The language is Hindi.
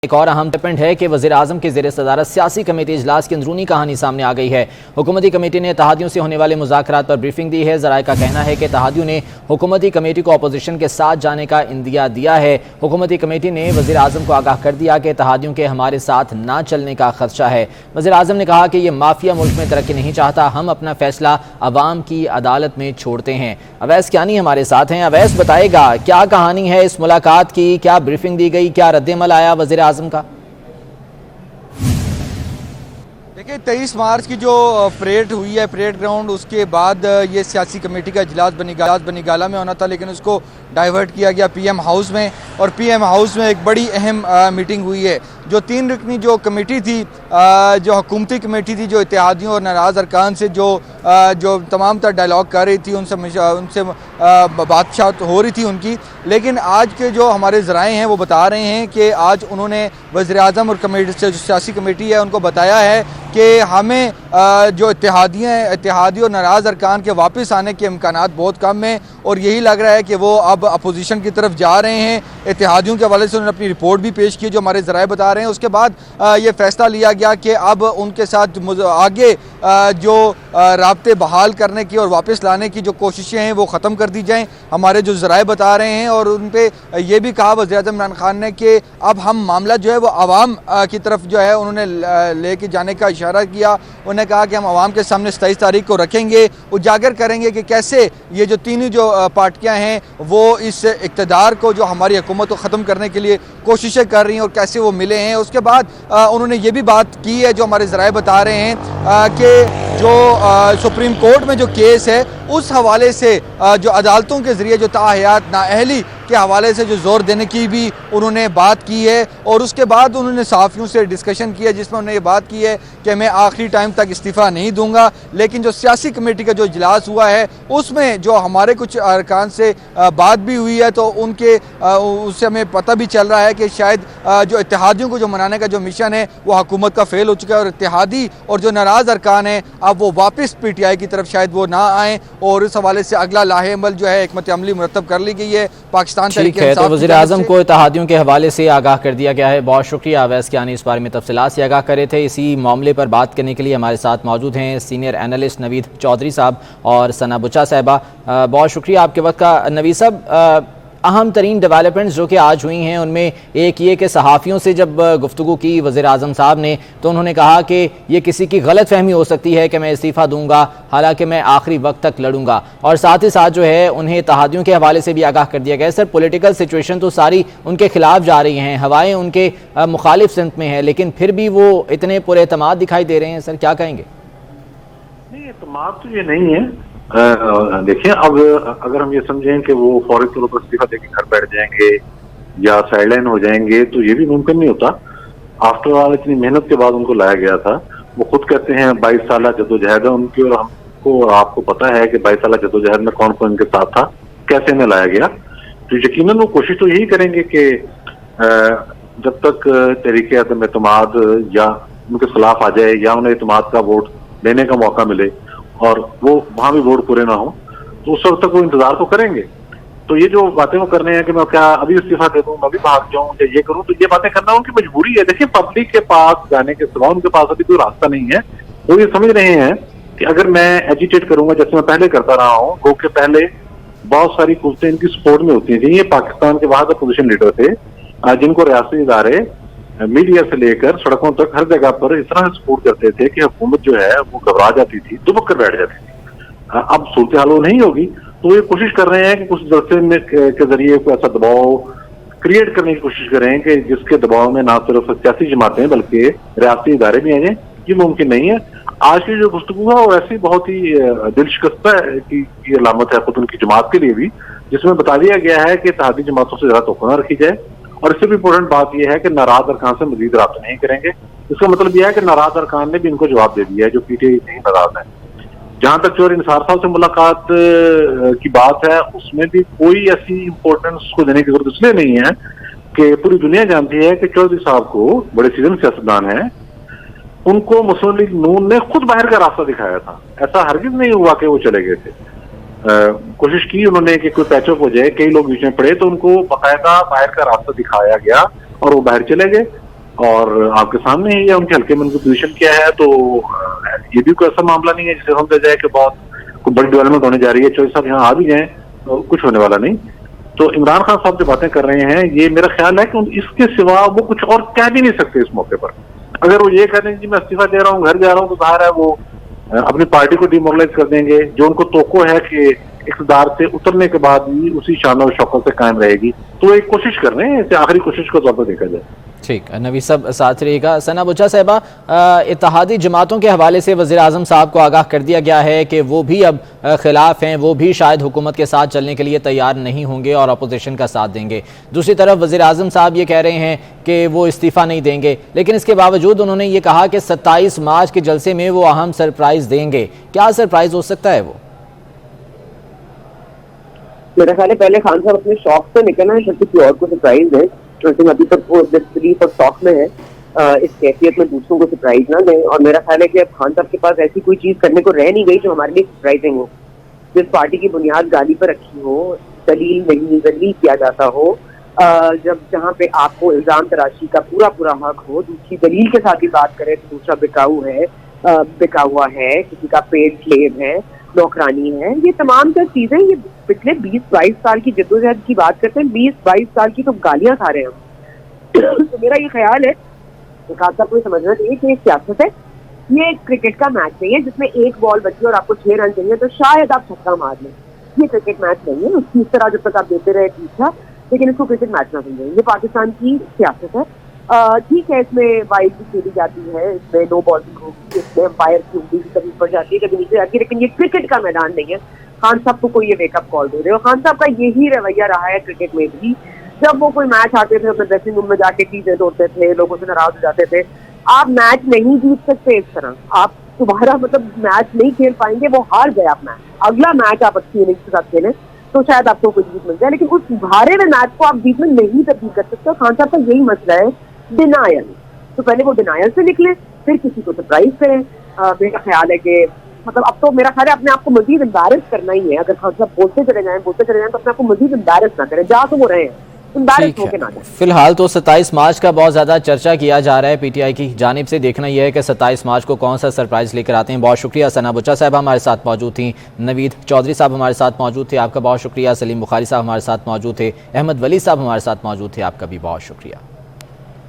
एक और अहम डेवलपमेंट है कि वज़ीर-ए-आज़म की ज़ेर सदारत सियासी कमेटी इजलास की अंदरूनी कहानी सामने आ गई है। हुकूमती कमेटी ने इत्तेहादियों से होने वाले मुज़ाकरात पर ब्रीफिंग दी है। ज़राए का कहना है कि इत्तेहादियों ने हुकूमती कमेटी को अपोजिशन के साथ जाने का इंदिया दिया है। हुकूमती कमेटी ने वज़ीर-ए-आज़म को आगाह कर दिया कि इत्तेहादियों के हमारे साथ ना चलने का खदशा है। वज़ीर-ए-आज़म ने कहा कि यह माफिया मुल्क में तरक्की नहीं चाहता, हम अपना फैसला अवाम की अदालत में छोड़ते हैं। अवैस कियानी हमारे साथ हैं। अवैस बताएगा क्या कहानी है इस मुलाकात की, क्या ब्रीफिंग दी गई, क्या रद्द-ए-अमल आया वज़ीर-ए-आज़म का? देखिए 23 मार्च की जो परेड हुई है परेड ग्राउंड, उसके बाद ये सियासी कमेटी का इजलास बनीगाला में होना था, लेकिन उसको डाइवर्ट किया गया पीएम हाउस में। और पीएम हाउस में एक बड़ी अहम मीटिंग हुई है। जो 3 रुकनी जो कमेटी थी, जो हुकूमती कमेटी थी, जो इत्तेहादियों और नाराज़ अरकान से जो तमाम तर डायलॉग कर रही थी, उनसे बातचीत हो रही थी उनकी। लेकिन आज के जो हमारे ज़राए हैं वो बता रहे हैं कि आज उन्होंने वज़ीर-ए-आज़म और कमेटी से जो सियासी कमेटी है उनको बताया है कि हमें जो इत्तेहादी और नाराज़ अरकान के वापस आने के इम्कानात बहुत कम हैं, और यही लग रहा है कि वो अब अपोजिशन की तरफ जा रहे हैं। इत्तेहादियों के हवाले से उन्होंने अपनी रिपोर्ट भी पेश की जो हमारे ज़राए बता रहे हैं। उसके बाद ये फैसला लिया गया कि अब उनके साथ आगे जो राब्ते बहाल करने की और वापस लाने की जो कोशिशें हैं वो ख़त्म कर दी जाएँ, हमारे जो ज़राए बता रहे हैं। और उन पर यह भी कहा वज़ीर-ए-आज़म इमरान खान ने कि अब हम मामला जो है वो आवाम की तरफ जो है उन्होंने लेके जाने का इशारा किया। उन्होंने कहा कि हम आवाम के सामने 27 तारीख को रखेंगे, उजागर करेंगे कि कैसे ये जो तीनों जो पार्टियां हैं वो इस इक़्तिदार को, जो हमारी हुकूमत को ख़त्म करने के लिए कोशिशें कर रही हैं, और कैसे वो मिले हैं। उसके बाद उन्होंने ये भी बात की है जो हमारे ज़राए बता रहे हैं कि जो सुप्रीम कोर्ट में जो केस है उस हवाले से जो अदालतों के ज़रिए जो ताहयात नाअहली के हवाले से जो ज़ोर देने की भी उन्होंने बात की है। और उसके बाद उन्होंने सहाफ़ियों से डिस्कशन किया जिसमें उन्होंने ये बात की है कि मैं आखिरी टाइम तक इस्तीफ़ा नहीं दूंगा। लेकिन जो सियासी कमेटी का जो इजलास हुआ है उसमें जो हमारे कुछ अरकान से बात भी हुई है, तो उनके उससे हमें पता भी चल रहा है कि शायद जो इत्तेहादियों को जो मनाने का जो मिशन है वो हुकूमत का फ़ेल हो चुका है, और इत्तेहादी और जो नाराज़ अरकान हैं अब वो वापस PTI की तरफ शायद वो ना आएँ। और इस हवाले से अगला लाहे अमल जो है हिकमत अमली मुरतब कर ली गई है पाकिस्तान ठीक है। तो वज़ीर-ए-आज़म को इत्तेहादियों के हवाले से आगाह कर दिया गया है। बहुत शुक्रिया अवैस कियानी, इस बारे में तफसीलात से आगाह करे थे। इसी मामले पर बात करने के लिए हमारे साथ मौजूद हैं सीनियर एनालिस्ट नवीद चौधरी साहब और सना बुचा साहिबा। बहुत शुक्रिया आपके वक्त का। नवीद साहब, अहम तरीन डेवलपमेंट्स जो कि आज हुई हैं उनमें एक ये कि सहाफ़ियों से जब गुफ्तगू की वज़ीर-ए-आज़म साहब ने, तो उन्होंने कहा कि ये किसी की गलत फहमी हो सकती है कि मैं इस्तीफ़ा दूंगा, हालांकि मैं आखिरी वक्त तक लड़ूंगा। और साथ ही साथ जो है उन्हें इत्तेहादियों के हवाले से भी आगाह कर दिया गया है। सर, पॉलिटिकल सिचुएशन तो सारी उनके खिलाफ जा रही हैं, हवाएँ उनके मुखालिफ सिमत में हैं, लेकिन फिर भी वो इतने पुरएतमाद दिखाई दे रहे हैं। सर, क्या कहेंगे? नहीं, एतमाद तो ये नहीं है। देखिए, अब अगर हम ये समझें कि वो फौरी तौर पर इस्तीफा देकर घर बैठ जाएंगे या साइडलाइन हो जाएंगे तो ये भी मुमकिन नहीं होता। आफ्टर ऑल इतनी मेहनत के बाद उनको लाया गया था। वो खुद कहते हैं 22 साल जद्दोजहद है उनकी, और हमको आपको पता है कि 22 साल जद्दोजहद में कौन कौन इनके साथ था, कैसे इन्हें लाया गया। तो यकीनन वो कोशिश तो यही करेंगे कि जब तक तहरीक अदम एतमाद या उनके खिलाफ आ जाए या उन्हें एतमाद का वोट देने का मौका मिले और वो वहां भी वोट पूरे ना हो, तो उस वक्त तक वो इंतजार तो करेंगे। तो ये जो बातें वो कर रहे हैं कि मैं क्या अभी इस्तीफा दे दूं, मैं अभी भाग जाऊं या ये करूं, तो ये बातें करना उनकी मजबूरी है। देखिए, पब्लिक के पास जाने के सिवा उनके पास अभी कोई रास्ता नहीं है। वो ये समझ रहे हैं कि अगर मैं एजिटेट करूंगा जैसे मैं पहले करता रहा हूँ, गो के पहले बहुत सारी कुर्तें इनकी सपोर्ट में होती थी। ये पाकिस्तान के वहां अपोजिशन लीडर थे जिनको रियासती इदारे मीडिया से लेकर सड़कों तक हर जगह पर इस तरह सपोर्ट करते थे कि हुकूमत जो है वो घबरा जाती थी, दुबक कर बैठ जाती थी। अब सूरत हाल वो नहीं होगी, तो ये कोशिश कर रहे हैं कि कुछ जलसे के जरिए कोई ऐसा दबाव क्रिएट करने की कोशिश करें कि जिसके दबाव में ना सिर्फ सियासी जमातें बल्कि रियासती इदारे भी आ जाए। ये मुमकिन नहीं है। आज की जो गुफ्तगू है वो ऐसी बहुत ही दिलशिकस्ता की अलामत है खुद उनकी जमात के लिए भी, जिसमें बता दिया गया है कि इत्तेहादी जमातों से ज्यादा तोक़ा रखी जाए। और इससे भी इम्पोर्टेंट बात यह है कि नाराज अरकान से मजीद राब्ता नहीं करेंगे। इसका मतलब यह है कि नाराज अरकान ने भी इनको जवाब दे दिया है जो PTI से ही नाराज है। जहां तक चौधरी निसार साहब से मुलाकात की बात है, उसमें भी कोई ऐसी इंपॉर्टेंस को देने की जरूरत इसलिए नहीं है कि पूरी दुनिया जानती है कि चौधरी साहब को बड़े सीजन सियासतदान है, उनको मुस्लिम लीग नून ने खुद बाहर का रास्ता दिखाया था। ऐसा हरगिज नहीं हुआ कि वो चले गए थे। कोशिश की उन्होंने कि कोई पैचअप हो जाए, कई लोग बीच में पड़े तो उनको बाकायदा बाहर का रास्ता दिखाया गया और वो बाहर चले गए। और आपके सामने ही है उनके हल्के में उनकी पोजीशन क्या है। तो ये भी कोई ऐसा मामला नहीं है जिसे समझा जाए कि बहुत कोई बड़ी डेवलपमेंट होने जा रही है, चौधरी साहब यहाँ आ भी जाए तो कुछ होने वाला नहीं। तो इमरान खान साहब जो बातें कर रहे हैं, ये मेरा ख्याल है कि इसके सिवा वो कुछ और कह भी नहीं सकते इस मौके पर। अगर वो ये कह दें कि मैं इस्तीफा दे रहा हूँ, घर जा रहा हूँ, तो जाहिर है वो अपनी पार्टी को डिमोरलाइज कर देंगे, जो उनको तोको है कि इक़्तिदार से उतरने के बाद भी उसी शान और शौकत से कायम रहेगी। तो वो एक कोशिश कर रहे हैं, इसे आखिरी कोशिश को तौर पर देखा जाए। ठीक, नवी सब साथ रहेगा। सना बुच्चा साहिबा, इत्तेहादी जमातों के हवाले से वज़ीर आज़म साहब को आगाह कर दिया गया है कि वो भी अब खिलाफ हैं, वो भी शायद हुकूमत के साथ चलने के लिए तैयार नहीं होंगे और अपोजिशन का साथ देंगे। दूसरी तरफ वज़ीर आज़म साहब ये कह रहे हैं कि वो इस्तीफ़ा नहीं देंगे, लेकिन इसके बावजूद उन्होंने ये कहा कि 27 मार्च के जलसे में वो अहम सरप्राइज़ देंगे। क्या सरप्राइज़ हो सकता है वो? मेरा ख्याल है पहले खान साहब अपने शौक से निकलना है, किसी और को सरप्राइज दें। तो अभी तक वो डिसबिलीफ और शौक में है, इस कैफियत में दूसरों को सरप्राइज ना दें। और मेरा ख्याल है कि अब खान साहब के पास ऐसी कोई चीज करने को रह नहीं गई जो हमारे लिए सरप्राइजिंग हो, जिस पार्टी की बुनियाद गाली पर रखी हो, दलील नहीं दलील किया जाता हो, जब जहाँ पे आपको इल्जाम तराशी का पूरा पूरा हक हो, दूसरी दलील के साथ ही बात करें तो दूसरा बिकाऊ है, बिका हुआ है, किसी का पेड स्लेव है, नौकरानी है। ये तमाम जो चीजें, ये पिछले 20-22 साल की जद्दोजहद की बात करते हैं, 20-22 साल की तो गालियां खा रहे हैं हम। तो मेरा ये ख्याल है कि खान साहब को समझना चाहिए कि सियासत है, ये क्रिकेट का मैच नहीं है जिसमें एक बॉल बची और आपको 6 रन चाहिए तो शायद आप छक्का मार लें। ये क्रिकेट मैच नहीं है, उसकी इस तरह जब तक आप देते रहे ठीक था, लेकिन इसको क्रिकेट मैच ना समझें। ये पाकिस्तान की सियासत है। ठीक है, इसमें वाइड भी खेली जाती है, इसमें नो बॉलिंग होगी, इसमें अंपायर की उंगली भी कभी ऊपर जाती है कभी नीचे जाती है, लेकिन ये क्रिकेट का मैदान नहीं है। खान साहब को कोई ये वेकअप कॉल दे रहे हो। खान साहब का यही रवैया रहा है क्रिकेट में भी। जब वो कोई मैच आते थे अपने ड्रेसिंग रूम में जाके चीजें तोड़ते थे, लोगों से नाराज हो जाते थे। आप मैच नहीं जीत सकते इस तरह, आप दोबारा मतलब मैच नहीं खेल पाएंगे, वो हार गए आप मैच। अगला मैच आप अच्छी इनिंग्स के साथ खेलें तो शायद आपको कोई जीत मिल जाए, लेकिन उस हारे हुए मैच को आप जीत में नहीं तब्दील कर सकते। खान साहब का यही मसला है, डिनायल। तो पहले वो डिनायल से निकले, फिर किसी को सरप्राइज करें। मेरा ख्याल है कि मतलब अब तो मेरा ख्याल है अपने आप को मजीद एम्बैरेस करना ही है। अगर खान साहब बोलते चले जाएं तो अपने आप को मजीद एम्बैरेस ना करें, जा तो वो रहे हैं, एम्बैरेस होके ना जाए। फिलहाल तो 27 मार्च का बहुत ज़्यादा चर्चा किया जा रहा है पीटीआई की जानिब से। देखना यह है कि 27 मार्च को कौन सा सरप्राइज लेकर आते हैं। बहुत शुक्रिया। सना बुच्चा साहब हमारे साथ मौजूद थी, नवीद चौधरी साहब हमारे साथ मौजूद थे, आपका बहुत शुक्रिया। सलीम बुखारी साहब हमारे साथ मौजूद थे, अहमद वली साहब हमारे साथ मौजूद थे, आपका भी बहुत शुक्रिया।